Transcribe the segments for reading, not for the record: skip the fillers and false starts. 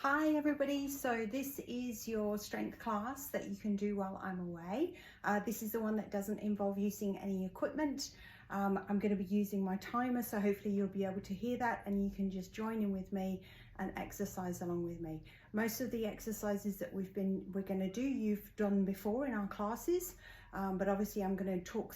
Hi everybody, so this is your strength class that you can do while I'm away. This is the one that doesn't involve using any equipment. I'm going to be using my timer, so hopefully you'll be able to hear that and you can just join in with me and exercise along with me. Most of the exercises that we're going to do you've done before in our classes, but obviously I'm going to talk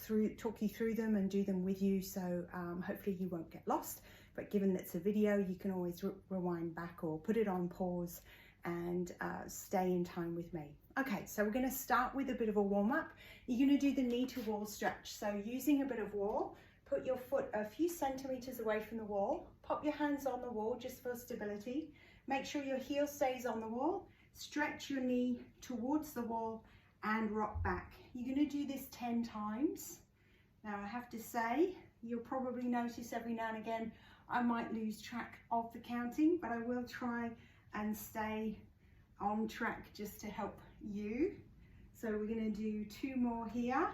you through them and do them with you, so hopefully you won't get lost. But given that it's a video, you can always rewind back or put it on pause and stay in time with me. Okay, so we're going to start with a bit of a warm-up. You're going to do the knee to wall stretch. So using a bit of wall, put your foot a few centimeters away from the wall, pop your hands on the wall just for stability. Make sure your heel stays on the wall, stretch your knee towards the wall and rock back. You're going to do this 10 times. Now I have to say, you'll probably notice every now and again I might lose track of the counting, but I will try and stay on track just to help you. So we're going to do 2 more here,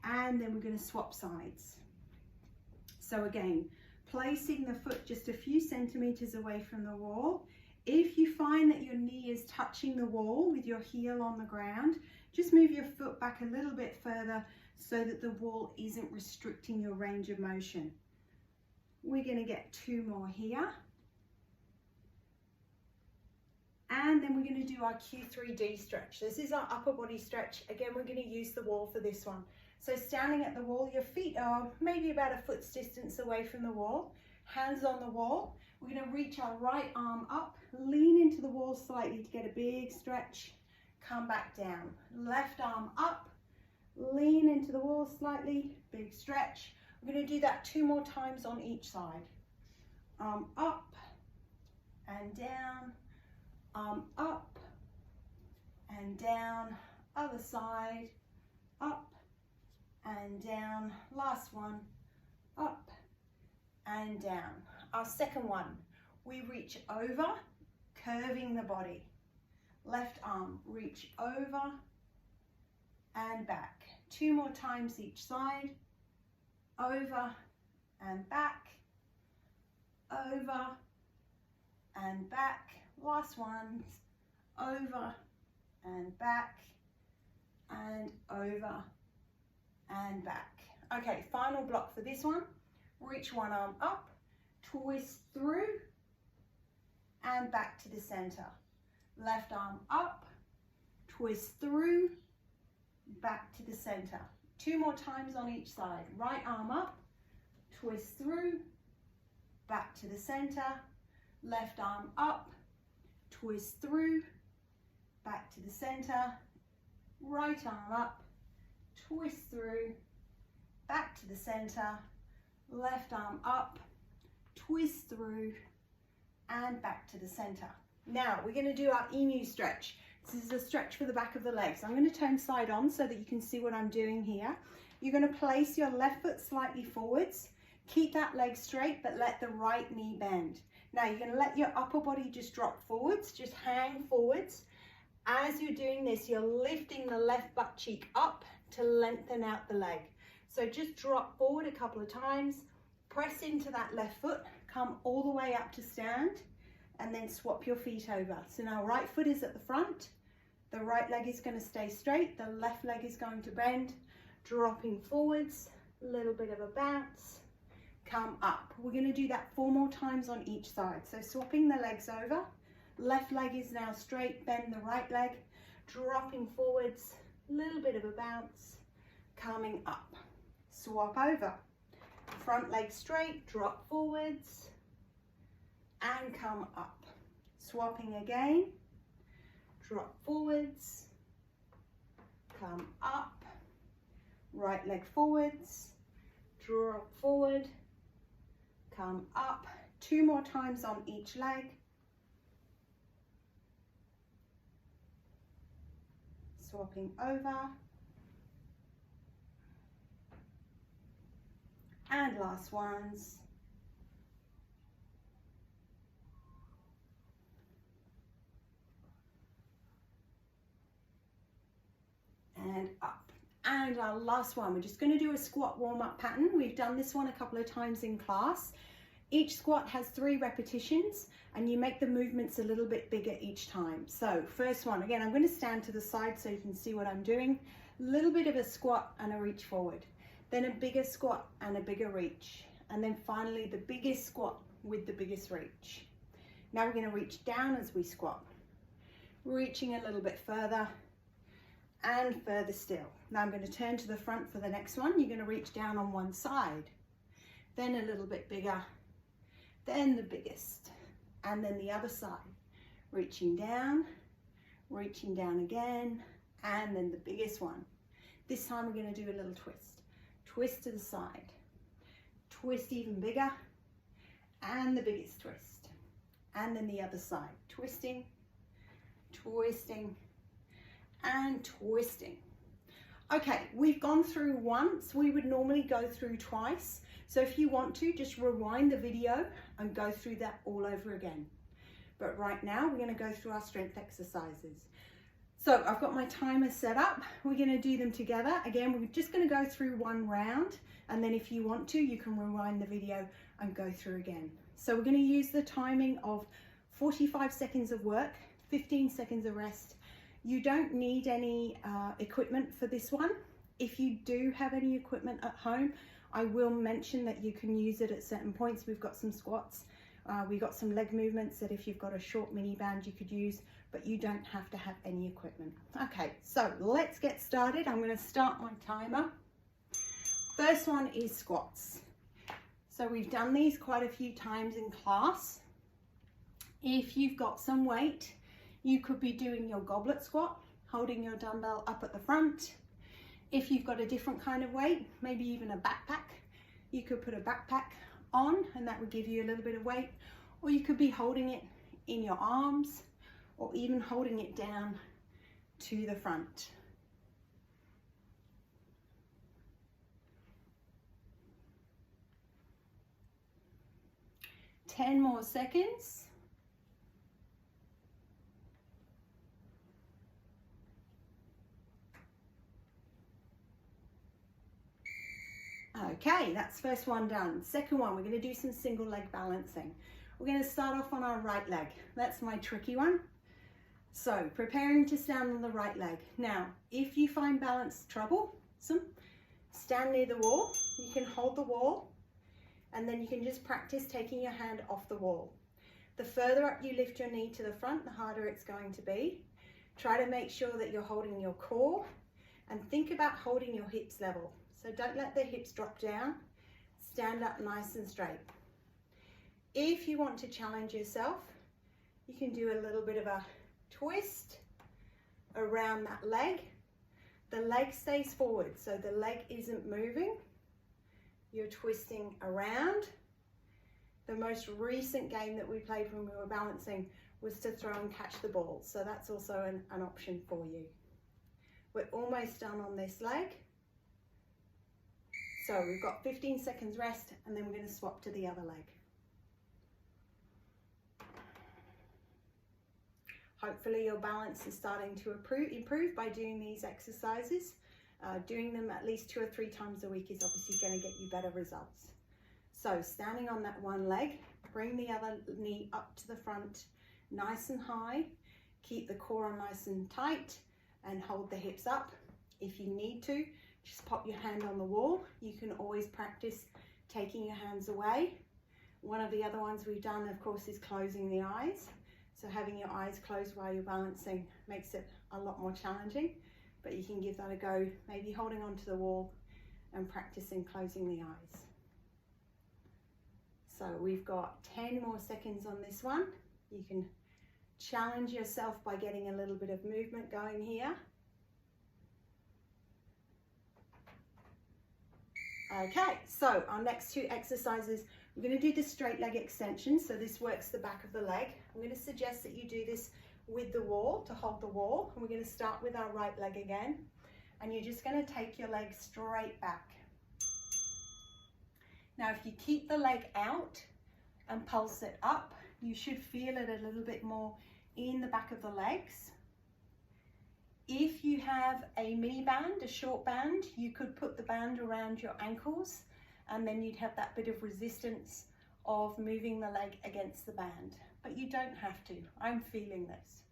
and then we're going to swap sides. So again, placing the foot just a few centimeters away from the wall. If you find that your knee is touching the wall with your heel on the ground, just move your foot back a little bit further so that the wall isn't restricting your range of motion. We're going to get 2 more here. And then we're going to do our Q3D stretch. This is our upper body stretch. Again, we're going to use the wall for this one. So standing at the wall, your feet are maybe about a foot's distance away from the wall. Hands on the wall. We're going to reach our right arm up, lean into the wall slightly to get a big stretch. Come back down. Left arm up, lean into the wall slightly, big stretch. We're going to do that 2 more times on each side. Arm up and down, arm up and down, other side, up and down. Last one, up and down. Our second one, we reach over, curving the body. Left arm, reach over and back. 2 more times each side. Over and back, over and back. Last ones, over and back, and over and back. Okay, final block for this one. Reach one arm up, twist through and back to the center. Left arm up, twist through, back to the center. 2 more times on each side. Right arm up, twist through, back to the center. Left arm up, twist through, back to the center. Right arm up, twist through, back to the center. Left arm up, twist through, and back to the center. Now we're going to do our emu stretch. This is a stretch for the back of the legs. I'm going to turn side on so that you can see what I'm doing here. You're going to place your left foot slightly forwards. Keep that leg straight, but let the right knee bend. Now you're going to let your upper body just drop forwards, just hang forwards. As you're doing this, you're lifting the left butt cheek up to lengthen out the leg. So just drop forward a couple of times, press into that left foot, come all the way up to stand, and then swap your feet over. So now right foot is at the front, the right leg is going to stay straight, the left leg is going to bend, dropping forwards, a little bit of a bounce, come up. We're going to do that 4 more times on each side. So swapping the legs over, left leg is now straight, bend the right leg, dropping forwards, a little bit of a bounce, coming up. Swap over, front leg straight, drop forwards, and come up. Swapping again, drop forwards, come up, right leg forwards, drop forward, come up. 2 more times on each leg. Swapping over. And last ones. And up. And our last one, we're just going to do a squat warm-up pattern. We've done this one a couple of times in class. Each squat has 3 repetitions and you make the movements a little bit bigger each time. So first one, again, I'm going to stand to the side so you can see what I'm doing. A little bit of a squat and a reach forward. Then a bigger squat and a bigger reach. And then finally the biggest squat with the biggest reach. Now we're going to reach down as we squat. Reaching a little bit further and further still. Now I'm going to turn to the front for the next one. You're going to reach down on one side, then a little bit bigger, then the biggest, and then the other side. Reaching down again, and then the biggest one. This time we're going to do a little twist. Twist to the side, twist even bigger, and the biggest twist. And then the other side, twisting, twisting, and twisting. Okay, we've gone through once. We would normally go through twice. So if you want to, just rewind the video and go through that all over again. But right now, we're going to go through our strength exercises. So I've got my timer set up. We're going to do them together. Again, we're just going to go through one round. And then if you want to, you can rewind the video and go through again. So we're going to use the timing of 45 seconds of work, 15 seconds of rest. You don't need any equipment for this one. If you do have any equipment at home, I will mention that you can use it at certain points. We've got some squats. We've got some leg movements that if you've got a short mini band you could use, but you don't have to have any equipment. Okay, so let's get started. I'm going to start my timer. First one is squats. So we've done these quite a few times in class. If you've got some weight, you could be doing your goblet squat, holding your dumbbell up at the front. If you've got a different kind of weight, maybe even a backpack, you could put a backpack on and that would give you a little bit of weight. Or you could be holding it in your arms or even holding it down to the front. Ten more seconds. Okay, that's first one done. Second one, we're going to do some single leg balancing. We're going to start off on our right leg. That's my tricky one. So preparing to stand on the right leg. Now, if you find balance troublesome, stand near the wall. You can hold the wall and then you can just practice taking your hand off the wall. The further up you lift your knee to the front, the harder it's going to be. Try to make sure that you're holding your core and think about holding your hips level. So don't let the hips drop down. Stand up nice and straight. If you want to challenge yourself, you can do a little bit of a twist around that leg. The leg stays forward, so the leg isn't moving. You're twisting around. The most recent game that we played when we were balancing was to throw and catch the ball. So that's also an option for you. We're almost done on this leg. So we've got 15 seconds rest and then we're going to swap to the other leg. Hopefully your balance is starting to improve by doing these exercises. Doing them at least 2 or 3 times a week is obviously going to get you better results. So standing on that one leg, bring the other knee up to the front, nice and high. Keep the core on nice and tight and hold the hips up. If you need to, just pop your hand on the wall. You can always practice taking your hands away. One of the other ones we've done, of course, is closing the eyes. So having your eyes closed while you're balancing makes it a lot more challenging, but you can give that a go, maybe holding onto the wall and practicing closing the eyes. So we've got 10 more seconds on this one. You can challenge yourself by getting a little bit of movement going here. Okay, so our next 2 exercises, we're going to do the straight leg extension. So this works the back of the leg. I'm going to suggest that you do this with the wall to hold the wall. And we're going to start with our right leg again. And you're just going to take your leg straight back. Now, if you keep the leg out and pulse it up, you should feel it a little bit more in the back of the legs. If you have a mini band, a short band, you could put the band around your ankles and then you'd have that bit of resistance of moving the leg against the band, but you don't have to. I'm feeling this.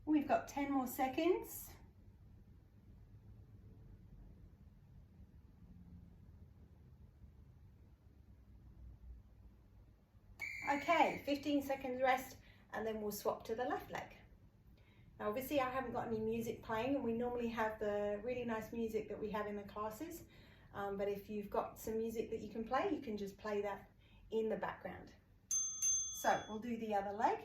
We've got 10 more seconds. Okay, 15 seconds rest, and then we'll swap to the left leg. Now obviously I haven't got any music playing, and we normally have the really nice music that we have in the classes, but if you've got some music that you can play, you can just play that in the background. So we'll do the other leg.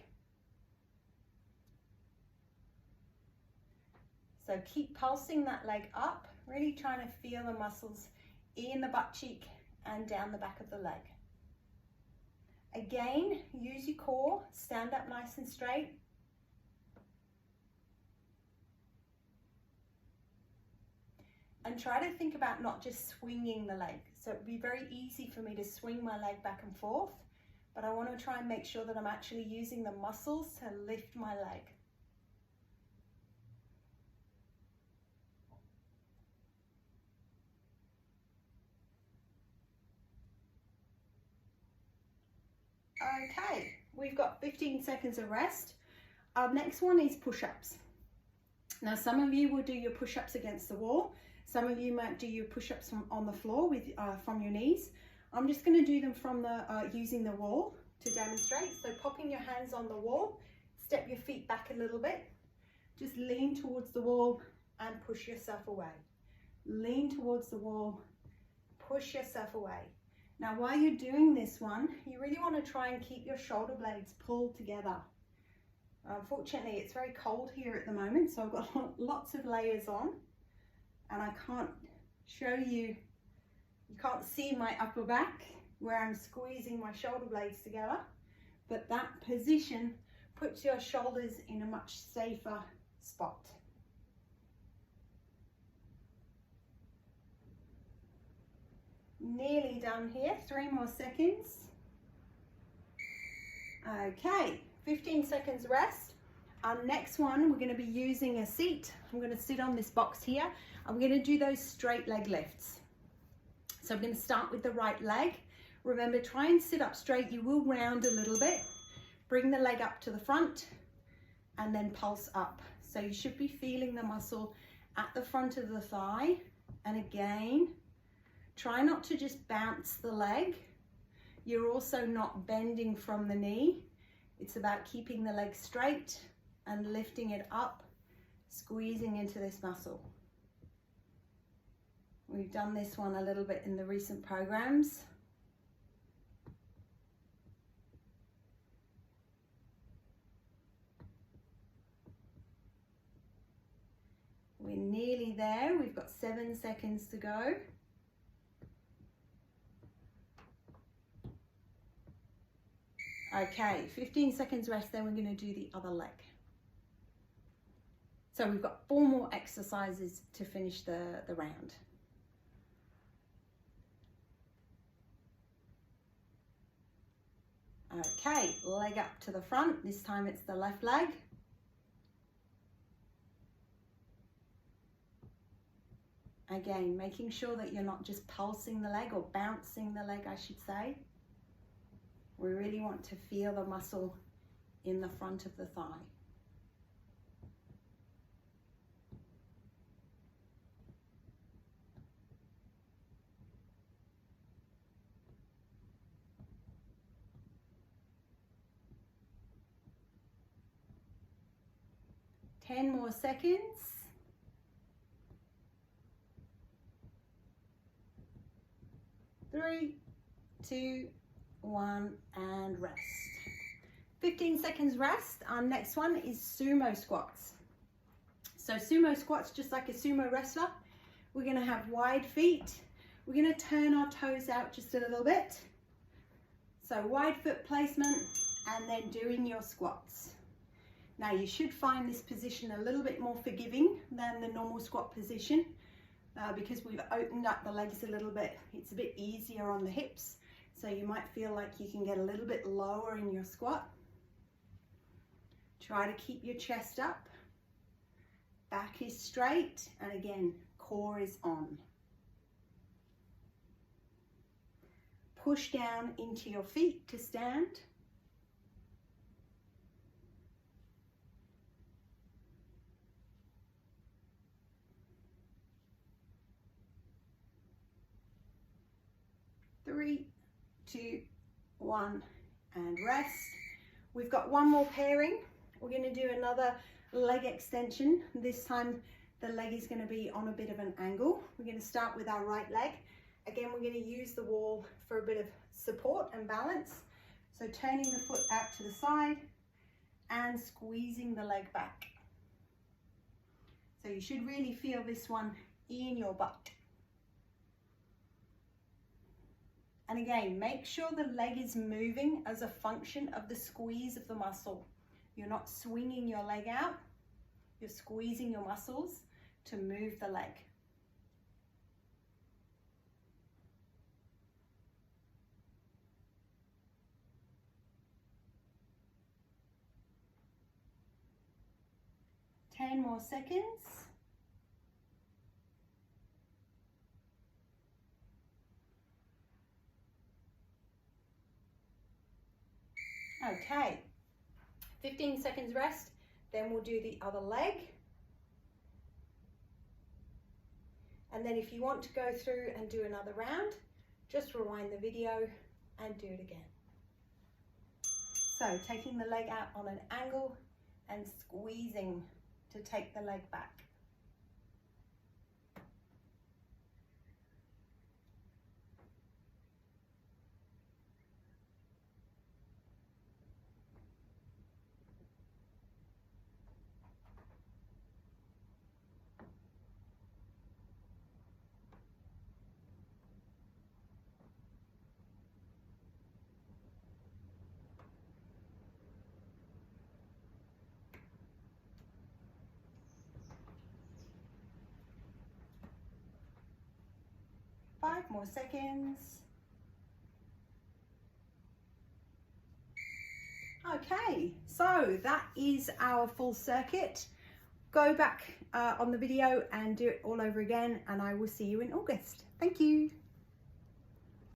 So keep pulsing that leg up, really trying to feel the muscles in the butt cheek and down the back of the leg. Again, use your core, stand up nice and straight. And try to think about not just swinging the leg. So it would be very easy for me to swing my leg back and forth, but I want to try and make sure that I'm actually using the muscles to lift my leg. Okay, we've got 15 seconds of rest. Our next one is push-ups. Now some of you will do your push-ups against the wall. Some of you might do your push-ups on the floor with from your knees. I'm just going to do them from the using the wall to demonstrate. So popping your hands on the wall, step your feet back a little bit, just lean towards the wall and push yourself away. Lean towards the wall, push yourself away. Now while you're doing this one, you really want to try and keep your shoulder blades pulled together. Unfortunately, it's very cold here at the moment, so I've got lots of layers on, and I can't show you, you can't see my upper back where I'm squeezing my shoulder blades together, but that position puts your shoulders in a much safer spot. Nearly done here, 3 more seconds. Okay, 15 seconds rest. Our next one, we're going to be using a seat. I'm going to sit on this box here. I'm going to do those straight leg lifts. So I'm going to start with the right leg. Remember, try and sit up straight. You will round a little bit. Bring the leg up to the front and then pulse up. So you should be feeling the muscle at the front of the thigh. And again, try not to just bounce the leg. You're also not bending from the knee. It's about keeping the leg straight and lifting it up, squeezing into this muscle. We've done this one a little bit in the recent programs. We're nearly there. We've got 7 seconds to go. Okay, 15 seconds rest, then we're going to do the other leg. So we've got 4 more exercises to finish the round. Okay, leg up to the front. This time it's the left leg. Again, making sure that you're not just pulsing the leg or bouncing the leg, I should say. We really want to feel the muscle in the front of the thigh. Ten more seconds. 3, 2, 1, and rest. 15 seconds rest. Our next one is sumo squats. So sumo squats, just like a sumo wrestler, we're going to have wide feet. We're going to turn our toes out just a little bit. So wide foot placement and then doing your squats. Now you should find this position a little bit more forgiving than the normal squat position because we've opened up the legs a little bit. It's a bit easier on the hips. So you might feel like you can get a little bit lower in your squat. Try to keep your chest up. Back is straight, and again, core is on. Push down into your feet to stand. Three, two, one, and rest. We've got one more pairing. We're going to do another leg extension. This time the leg is going to be on a bit of an angle. We're going to start with our right leg. Again, we're going to use the wall for a bit of support and balance. So turning the foot out to the side and squeezing the leg back. So you should really feel this one in your butt. And again, make sure the leg is moving as a function of the squeeze of the muscle. You're not swinging your leg out, you're squeezing your muscles to move the leg. Ten more seconds. Okay, 15 seconds rest, then we'll do the other leg. And then if you want to go through and do another round, just rewind the video and do it again. So taking the leg out on an angle and squeezing to take the leg back. Five more seconds. Okay, so that is our full circuit. Go back on the video and do it all over again, and I will see you in August. Thank you.